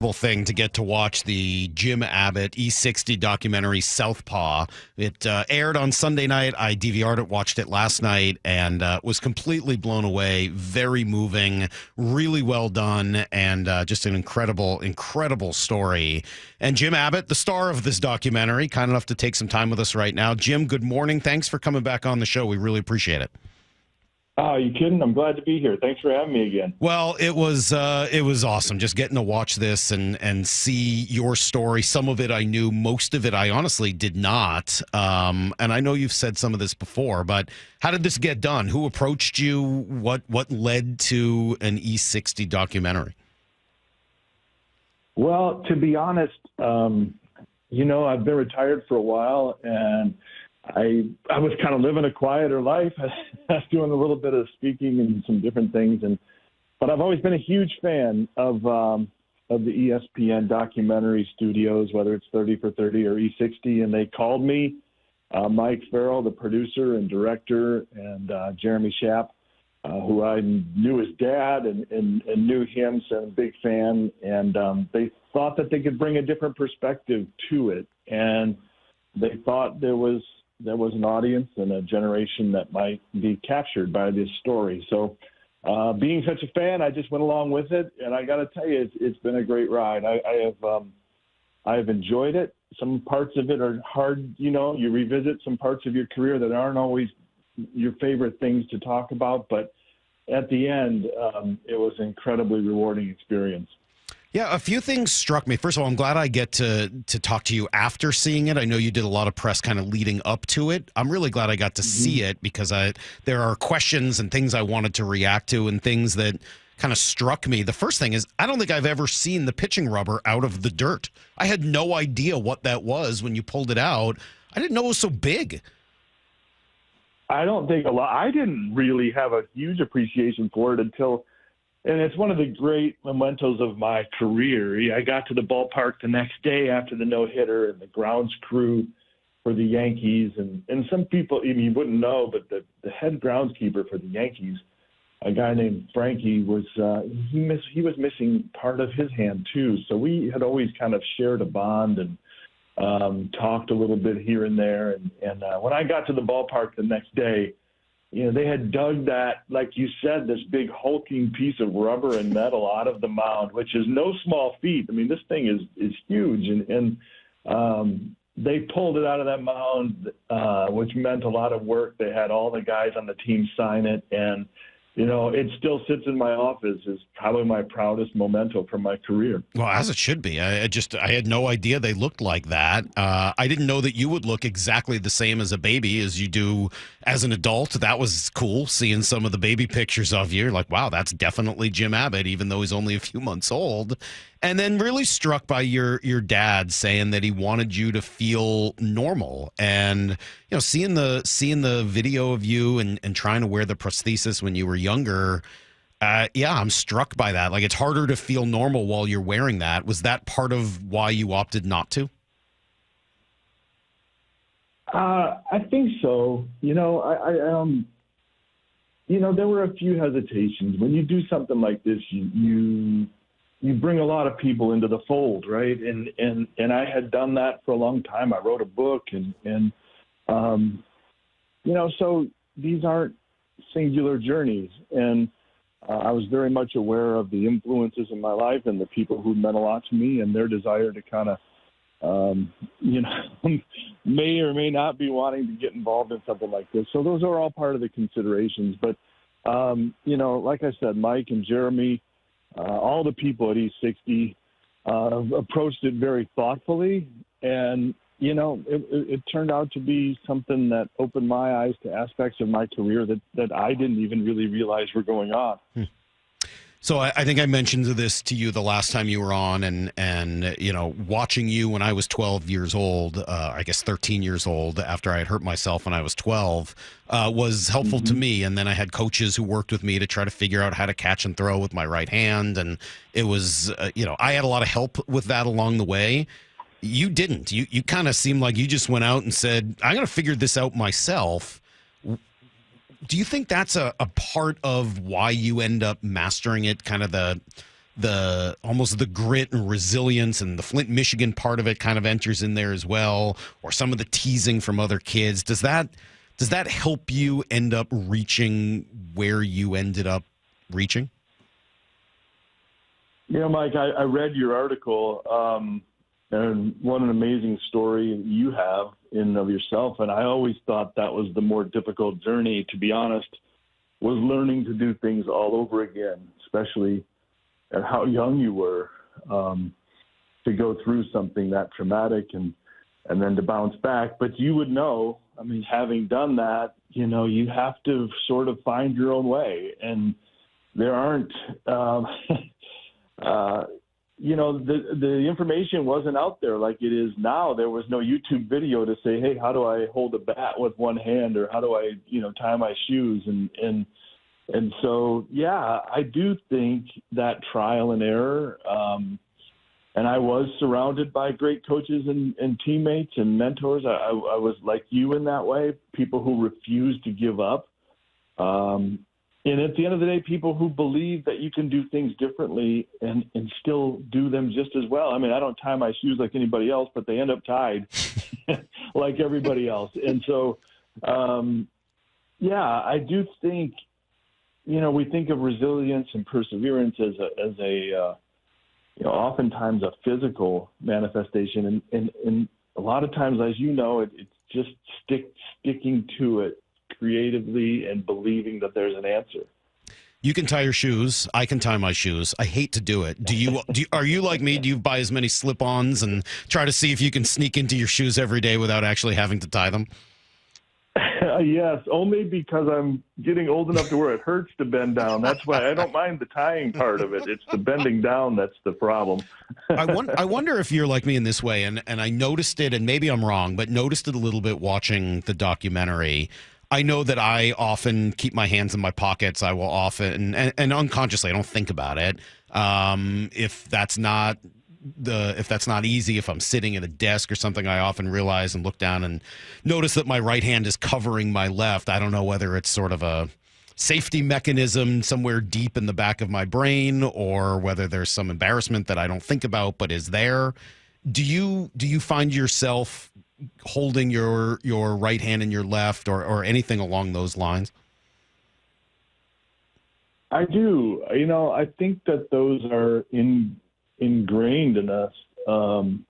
incredible thing to get to watch the Jim Abbott E60 documentary Southpaw. It aired on Sunday night. I DVR'd it, watched it last night, and was completely blown away. Very moving, really well done, and just an incredible, incredible story. And Jim Abbott, the star of this documentary, kind enough to take some time with us right now. Jim, good morning. Thanks for coming back on the show. We really appreciate it. Oh, you kidding? I'm glad to be here. Thanks for having me again. Well, it was awesome just getting to watch this and see your story. Some of it I knew, most of it I honestly did not. And I know you've said some of this before, but how did this get done? Who approached you? What led to an E60 documentary? Well, to be honest, I've been retired for a while, and I was kind of living a quieter life. I was doing a little bit of speaking and some different things, but I've always been a huge fan of the ESPN documentary studios, whether it's 30 for 30 or E60, and they called me, Mike Farrell, the producer and director, and Jeremy Schaap, who I knew his dad and knew him, so I'm a big fan, and they thought that they could bring a different perspective to it, and they thought there was an audience and a generation that might be captured by this story. So being such a fan, I just went along with it. And I got to tell you, it's been a great ride. I have enjoyed it. Some parts of it are hard. You revisit some parts of your career that aren't always your favorite things to talk about. But at the end, it was an incredibly rewarding experience. Yeah, a few things struck me. First of all, I'm glad I get to talk to you after seeing it. I know you did a lot of press kind of leading up to it. I'm really glad I got to see it because there are questions and things I wanted to react to and things that kind of struck me. The first thing is I don't think I've ever seen the pitching rubber out of the dirt. I had no idea what that was when you pulled it out. I didn't know it was so big. I don't think I didn't really have a huge appreciation for it until – and it's one of the great mementos of my career. I got to the ballpark the next day after the no-hitter and the grounds crew for the Yankees. And some people, you wouldn't know, but the head groundskeeper for the Yankees, a guy named Frankie, he was missing part of his hand too. So we had always kind of shared a bond and talked a little bit here and there. And when I got to the ballpark the next day, they had dug that, like you said, this big hulking piece of rubber and metal out of the mound, which is no small feat. I mean, this thing is huge. And they pulled it out of that mound, which meant a lot of work. They had all the guys on the team sign it. And, it still sits in my office as probably my proudest memento from my career. Well, as it should be. I had no idea they looked like that. I didn't know that you would look exactly the same as a baby as you do as an adult. That was cool, seeing some of the baby pictures of you. You're like, wow, that's definitely Jim Abbott, even though he's only a few months old. And then really struck by your dad saying that he wanted you to feel normal. And, seeing the video of you and trying to wear the prosthesis when you were younger, I'm struck by that. Like, it's harder to feel normal while you're wearing that. Was that part of why you opted not to? I think so. There were a few hesitations. When you do something like this, you bring a lot of people into the fold, right? And I had done that for a long time. I wrote a book and so these aren't singular journeys. And I was very much aware of the influences in my life and the people who meant a lot to me and their desire to kind of, may or may not be wanting to get involved in something like this. So those are all part of the considerations. But, like I said, Mike and Jeremy, all the people at E60 approached it very thoughtfully. And, it turned out to be something that opened my eyes to aspects of my career that I didn't even really realize were going on. So I think I mentioned this to you the last time you were on, and watching you when I was 12 years old, I guess 13 years old, after I had hurt myself when I was 12, was helpful to me. And then I had coaches who worked with me to try to figure out how to catch and throw with my right hand. And it was, I had a lot of help with that along the way. You didn't. You kind of seemed like you just went out and said, I'm going to figure this out myself. Do you think that's a part of why you end up mastering it, kind of the almost the grit and resilience, and the Flint, Michigan part of it kind of enters in there as well, or some of the teasing from other kids. Does that help you end up reaching where you ended up reaching? Mike, I read your article, and what an amazing story you have in and of yourself. And I always thought that was the more difficult journey, to be honest, was learning to do things all over again, especially at how young you were, to go through something that traumatic and then to bounce back. But you would know, I mean, having done that, you have to sort of find your own way. And there aren't, the information wasn't out there like it is now. There was no YouTube video to say, hey, how do I hold a bat with one hand, or how do I, tie my shoes? And so, yeah, I do think that trial and error, and I was surrounded by great coaches and teammates and mentors. I was like you in that way, people who refused to give up. And at the end of the day, people who believe that you can do things differently and still do them just as well. I mean, I don't tie my shoes like anybody else, but they end up tied like everybody else. And so, I do think, we think of resilience and perseverance as a oftentimes a physical manifestation. And a lot of times, as you know, it's just sticking to it creatively and believing that there's an answer. You can tie your shoes. I can tie my shoes. I hate to do it. Are you like me? Do you buy as many slip-ons and try to see if you can sneak into your shoes every day without actually having to tie them? Yes, only because I'm getting old enough to where it hurts to bend down. That's why I don't mind the tying part of it. It's the bending down that's the problem. I wonder if you're like me in this way, and I noticed it, and maybe I'm wrong, but noticed it a little bit watching the documentary. I know that I often keep my hands in my pockets. I will often, and unconsciously, I don't think about it. If that's not easy, if I'm sitting at a desk or something, I often realize and look down and notice that my right hand is covering my left. I don't know whether it's sort of a safety mechanism somewhere deep in the back of my brain, or whether there's some embarrassment that I don't think about but is there. Do you find yourself holding your right hand in your left, or anything along those lines? I do. I think that those are ingrained in us, from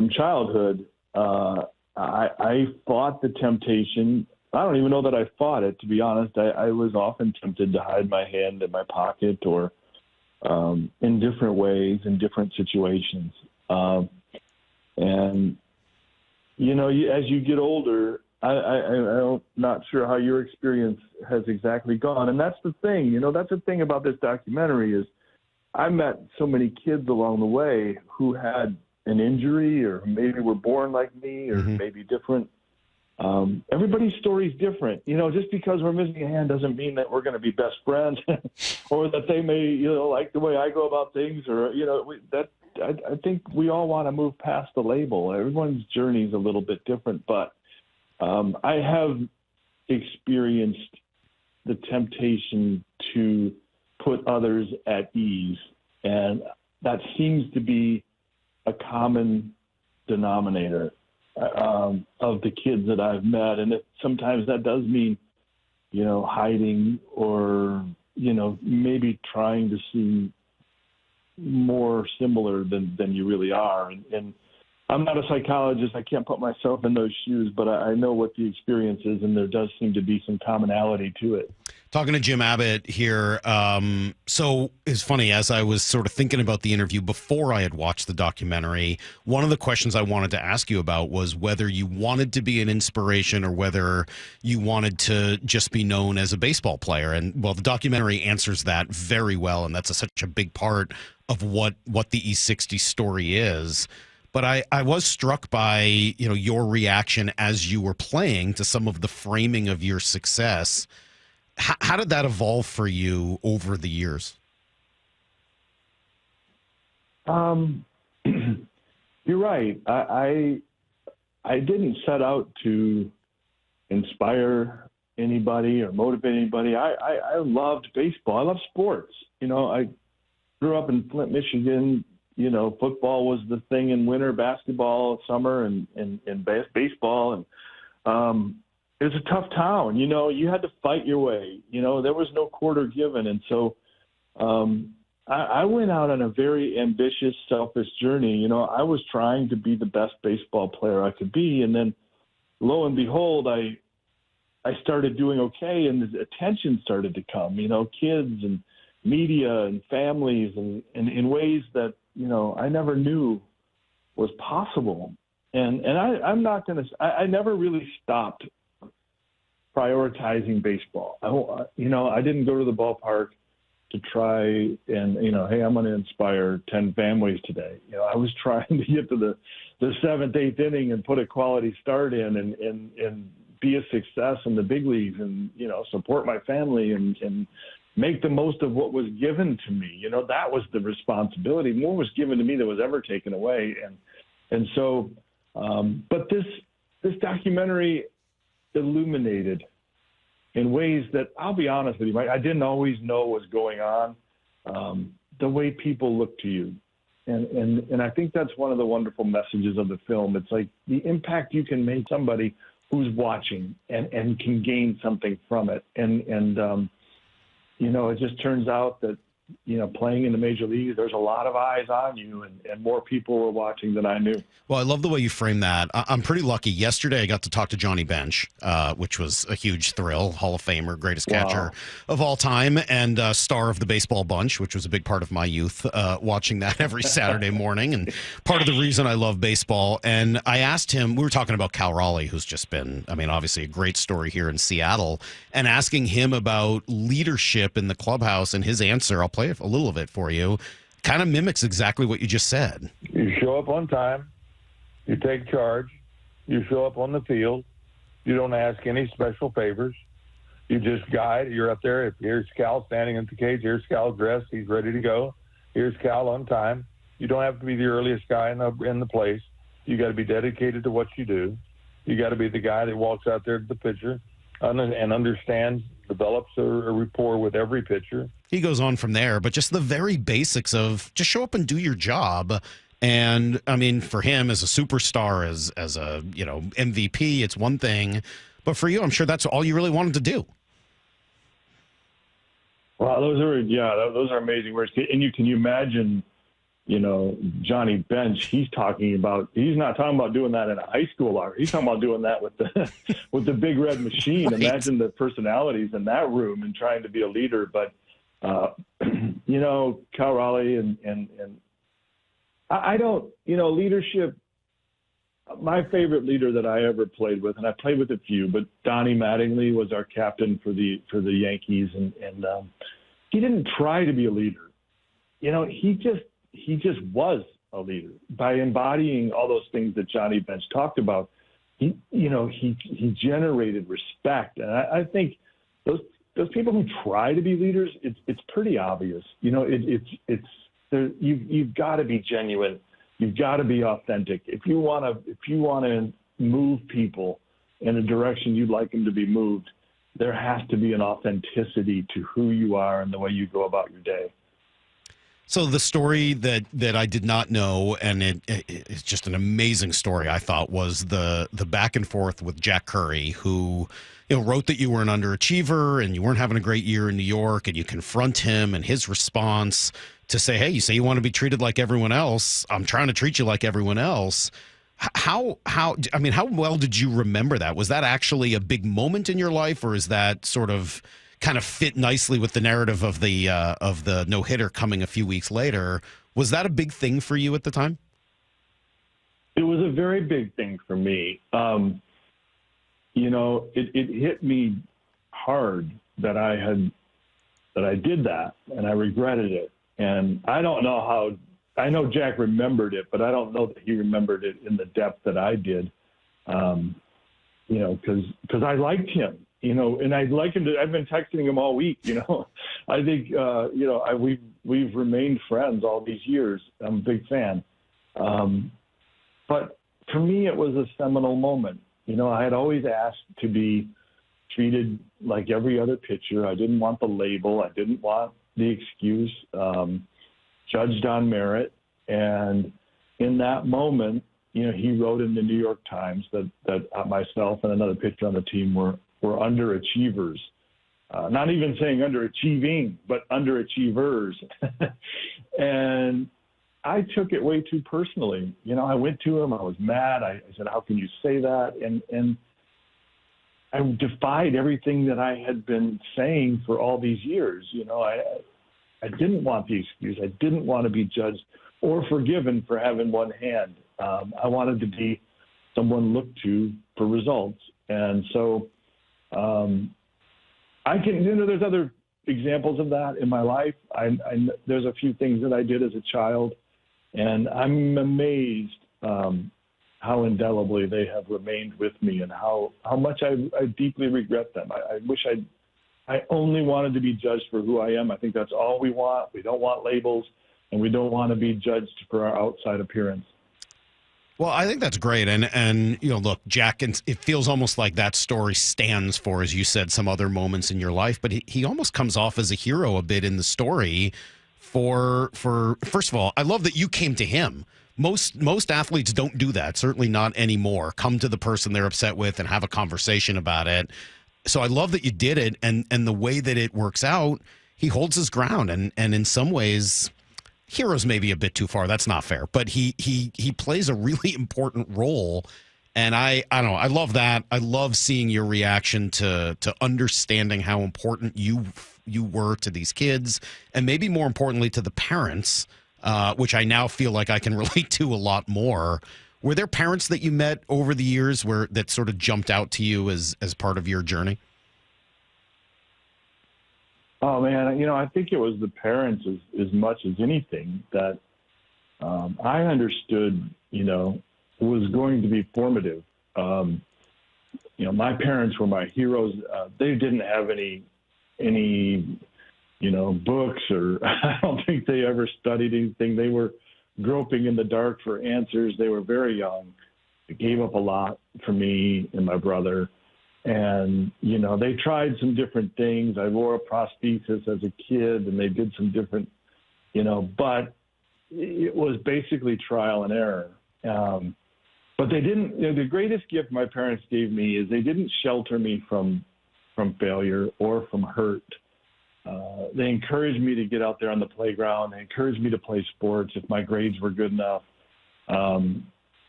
childhood. I fought the temptation. I don't even know that I fought it, to be honest. I was often tempted to hide my hand in my pocket, or in different ways, in different situations. And, as you get older, I'm not sure how your experience has exactly gone. And that's the thing, that's the thing about this documentary is I met so many kids along the way who had an injury, or maybe were born like me, or maybe different. Everybody's story is different. Just because we're missing a hand doesn't mean that we're going to be best friends or that they may, like the way I go about things, or, I think we all want to move past the label. Everyone's journey is a little bit different, but I have experienced the temptation to put others at ease, and that seems to be a common denominator of the kids that I've met. And sometimes that does mean, hiding, or, maybe trying to seem more similar than you really are. And I'm not a psychologist. I can't put myself in those shoes, but I know what the experience is, and there does seem to be some commonality to it. Talking to Jim Abbott here. So it's funny, as I was sort of thinking about the interview before I had watched the documentary, one of the questions I wanted to ask you about was whether you wanted to be an inspiration, or whether you wanted to just be known as a baseball player. And, well, the documentary answers that very well, and that's such a big part of what the E60 story is. But I was struck by, your reaction as you were playing to some of the framing of your success. How did that evolve for you over the years? You're right. I didn't set out to inspire anybody or motivate anybody. I loved baseball. I love sports. grew up in Flint, Michigan. Football was the thing in winter, basketball summer, and baseball. And it was a tough town. You had to fight your way. There was no quarter given. And so I went out on a very ambitious, selfish journey. I was trying to be the best baseball player I could be. And then lo and behold, I started doing okay, and the attention started to come, kids and media and families and in ways that, I never knew was possible. And I'm not going to, I never really stopped prioritizing baseball. I didn't go to the ballpark to try and, hey, I'm going to inspire 10 families today. I was trying to get to the seventh, eighth inning and put a quality start in and be a success in the big leagues and, support my family and make the most of what was given to me. That was the responsibility. More was given to me than was ever taken away. And so, but this documentary illuminated in ways that, I'll be honest with you, Mike, I didn't always know was going on, the way people look to you. And I think that's one of the wonderful messages of the film. It's like the impact you can make somebody who's watching and can gain something from it. And it just turns out that, playing in the major leagues, there's a lot of eyes on you and more people were watching than I knew. Well, I love the way you frame that. I'm pretty lucky. Yesterday, I got to talk to Johnny Bench, which was a huge thrill. Hall of Famer, greatest catcher of all time, and star of the baseball bunch, which was a big part of my youth, watching that every Saturday morning, and part of the reason I love baseball. And I asked him, we were talking about Cal Raleigh, who's just been, obviously a great story here in Seattle, and asking him about leadership in the clubhouse, and his answer, I'll play a little of it for you, kind of mimics exactly what you just said. You show up on time. You take charge. You show up on the field. You don't ask any special favors. You just guide. You're up there. If here's Cal standing at the cage. Here's Cal dressed. He's ready to go. Here's Cal on time. You don't have to be the earliest guy in the place. You got to be dedicated to what you do. You got to be the guy that walks out there to the pitcher and understands, develops a rapport with every pitcher. He goes on from there, but just the very basics of just show up and do your job. And for him as a superstar, as a MVP, it's one thing, but for you, I'm sure that's all you really wanted to do. Wow, those are amazing words. And you can imagine, Johnny Bench. He's not talking about doing that in a high school hour. He's talking about doing that with the big red machine. Right. Imagine the personalities in that room and trying to be a leader. But Cal Raleigh and I don't, leadership. My favorite leader that I ever played with, and I played with a few, but Donnie Mattingly was our captain for the Yankees, and he didn't try to be a leader. He just was a leader by embodying all those things that Johnny Bench talked about. He generated respect, and I think those people who try to be leaders, it's pretty obvious. You've got to be genuine. You've got to be authentic. If you want to move people in a direction you'd like them to be moved, there has to be an authenticity to who you are and the way you go about your day. So the story that I did not know, and it's just an amazing story, I thought, was the back and forth with Jack Curry, who wrote that you were an underachiever and you weren't having a great year in New York, and you confront him and his response to say, hey, you say you want to be treated like everyone else. I'm trying to treat you like everyone else. How well did you remember that? Was that actually a big moment in your life, or is that sort of kind of fit nicely with the narrative of the no-hitter coming a few weeks later? Was that a big thing for you at the time? It was a very big thing for me. It hit me hard that I did that, and I regretted it. And I don't know how. I know Jack remembered it, but I don't know that he remembered it in the depth that I did. Because I liked him. And I'd like him to. I've been texting him all week. I think we've remained friends all these years. I'm a big fan. But for me, it was a seminal moment. I had always asked to be treated like every other pitcher. I didn't want the label. I didn't want the excuse. judged on merit. And in that moment, he wrote in the New York Times that myself and another pitcher on the team were underachievers. Not even saying underachieving, but underachievers. And I took it way too personally. I went to him. I was mad. I said, "How can you say that?" And I defied everything that I had been saying for all these years. I didn't want the excuse. I didn't want to be judged or forgiven for having one hand. I wanted to be someone looked to for results. And so there's other examples of that in my life. There's a few things that I did as a child, and I'm amazed how indelibly they have remained with me and how much I deeply regret them. I wish I only wanted to be judged for who I am. I think that's all we want. We don't want labels, and we don't want to be judged for our outside appearance. Well, I think that's great. And look, Jack, it feels almost like that story stands for, as you said, some other moments in your life, but he almost comes off as a hero a bit in the story for first of all, I love that you came to him. Most athletes don't do that, certainly not anymore. Come to the person they're upset with and have a conversation about it. So I love that you did it, and the way that it works out, he holds his ground, and in some ways, heroes may be a bit too far. That's not fair, but he plays a really important role, and I don't know. I love that. I love seeing your reaction to understanding how important you were to these kids, and maybe more importantly to the parents, which I now feel like I can relate to a lot more. Were there parents that you met over the years that sort of jumped out to you as part of your journey? Oh, man, I think it was the parents as much as anything that I understood, was going to be formative. My parents were my heroes. They didn't have any books, or I don't think they ever studied anything. They were groping in the dark for answers. They were very young. They gave up a lot for me and my brother. And, they tried some different things. I wore a prosthesis as a kid, and they did some different, but it was basically trial and error. But they didn't, the greatest gift my parents gave me is they didn't shelter me from failure or from hurt. They encouraged me to get out there on the playground. They encouraged me to play sports if my grades were good enough. And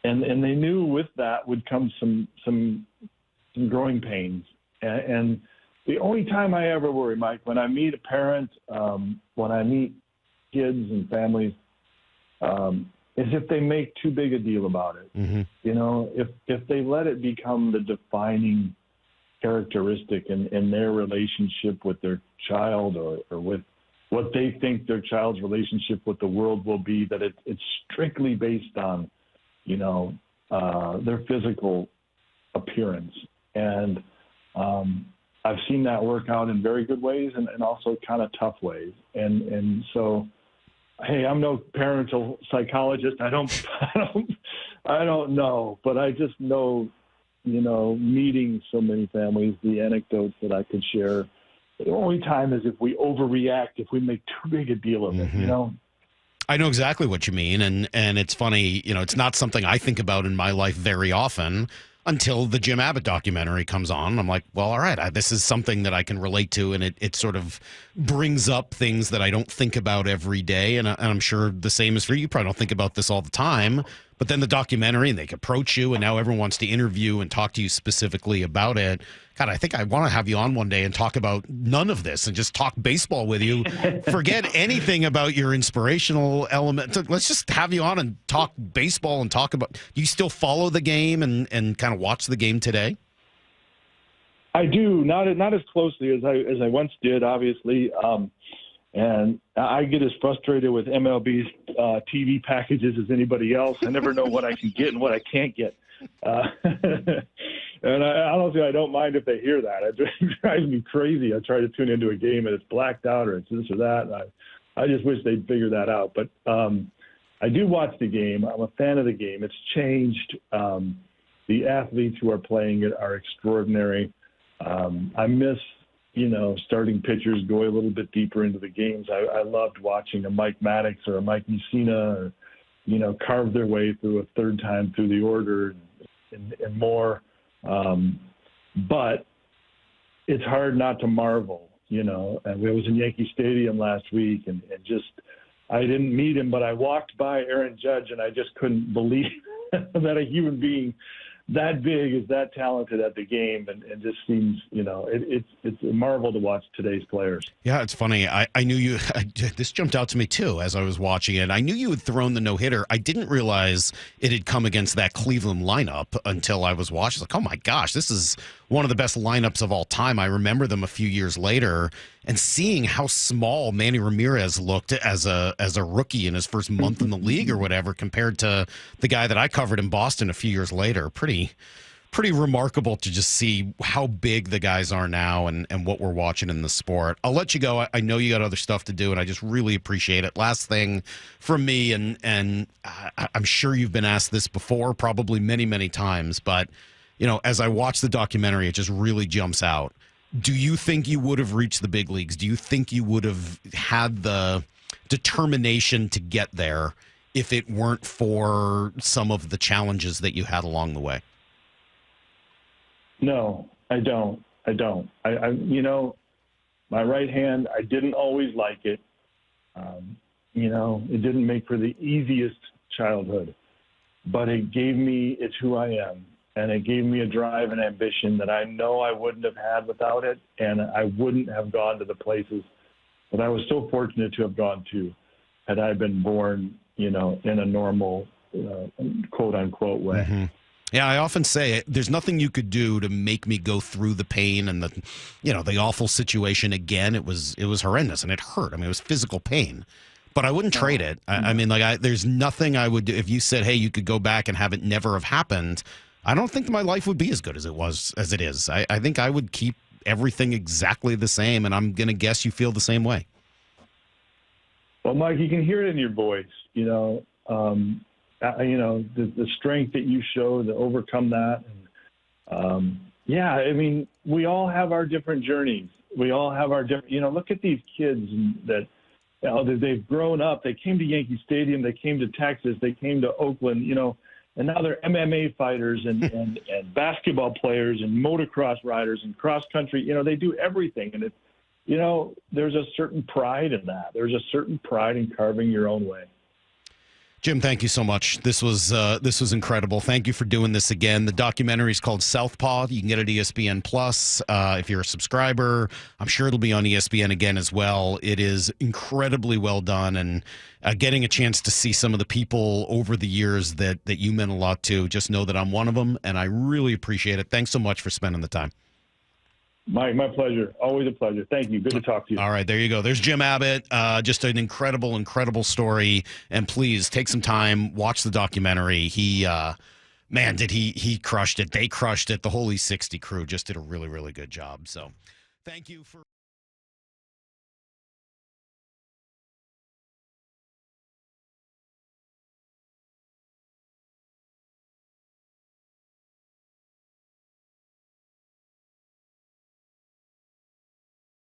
they knew with that would come some growing pains. And the only time I ever worry, Mike, when I meet a parent, when I meet kids and families, is if they make too big a deal about it. Mm-hmm. If they let it become the defining characteristic in their relationship with their child, or with what they think their child's relationship with the world will be, that it's strictly based on, their physical appearance. And I've seen that work out in very good ways and also kind of tough ways. And so, hey, I'm no parental psychologist. I don't know, but I just know, meeting so many families, the anecdotes that I could share. The only time is if we overreact, if we make too big a deal of it, Mm-hmm. I know exactly what you mean. And it's funny, it's not something I think about in my life very often until the Jim Abbott documentary comes on. I'm like, well, all right, this is something that I can relate to, and it sort of brings up things that I don't think about every day, and I'm sure the same is for you. You probably don't think about this all the time, but then the documentary, and they approach you, and now everyone wants to interview and talk to you specifically about it. God, I think I want to have you on one day and talk about none of this and just talk baseball with you. Forget anything about your inspirational element. Let's just have you on and talk baseball and talk about. Do you still follow the game and kind of watch the game today? I do, not as closely as I once did, obviously. And I get as frustrated with MLB's TV packages as anybody else. I never know what I can get and what I can't get. And honestly, I don't mind if they hear that. It drives me crazy. I try to tune into a game and it's blacked out or it's this or that. And I just wish they'd figure that out. But I do watch the game. I'm a fan of the game. It's changed. The athletes who are playing it are extraordinary. I miss starting pitchers go a little bit deeper into the games. I loved watching a Mike Maddox or a Mike Mussina, carve their way through a third time through the order and more. But it's hard not to marvel, and I was in Yankee Stadium last week and just, I didn't meet him, but I walked by Aaron Judge and I just couldn't believe that a human being that big is that talented at the game, and just seems, it's a marvel to watch today's players. Yeah, it's funny. I knew you. This jumped out to me too as I was watching it. I knew you had thrown the no-hitter. I didn't realize it had come against that Cleveland lineup until I was watching. Like, oh my gosh, this is one of the best lineups of all time. I remember them a few years later, and seeing how small Manny Ramirez looked as a rookie in his first month in the league or whatever, compared to the guy that I covered in Boston a few years later. Pretty remarkable to just see how big the guys are now and what we're watching in the sport. I'll let you go. I know you got other stuff to do, and I just really appreciate it. Last thing from me, and I'm sure you've been asked this before, probably many, many times, but as I watch the documentary, it just really jumps out. Do you think you would have reached the big leagues? Do you think you would have had the determination to get there if it weren't for some of the challenges that you had along the way? No, I don't. My right hand, I didn't always like it. It didn't make for the easiest childhood, but it's who I am. And it gave me a drive and ambition that I know I wouldn't have had without it. And I wouldn't have gone to the places that I was so fortunate to have gone to had I been born, in a normal, quote unquote way. Mm-hmm. Yeah, I often say there's nothing you could do to make me go through the pain and the awful situation again. It was horrendous and it hurt. I mean, it was physical pain, but I wouldn't trade it. There's nothing I would do. If you said, hey, you could go back and have it never have happened, I don't think my life would be as good as it is. I think I would keep everything exactly the same, and I'm going to guess you feel the same way. Well, Mike, you can hear it in your voice, the strength that you show to overcome that. And, we all have our different journeys. We all have our different, look at these kids that, they've grown up. They came to Yankee Stadium. They came to Texas. They came to Oakland, and now they're MMA fighters and basketball players and motocross riders and cross country. They do everything. And it's, there's a certain pride in that. There's a certain pride in carving your own way. Jim, thank you so much. This was incredible. Thank you for doing this again. The documentary is called Southpaw. You can get it at ESPN Plus if you're a subscriber. I'm sure it'll be on ESPN again as well. It is incredibly well done, and getting a chance to see some of the people over the years that you meant a lot to. Just know that I'm one of them, and I really appreciate it. Thanks so much for spending the time. Mike, my pleasure. Always a pleasure. Thank you. Good to talk to you. All right, there you go. There's Jim Abbott. Just an incredible, incredible story. And please take some time, watch the documentary. He crushed it. They crushed it. The whole E60 crew just did a really, really good job. So thank you for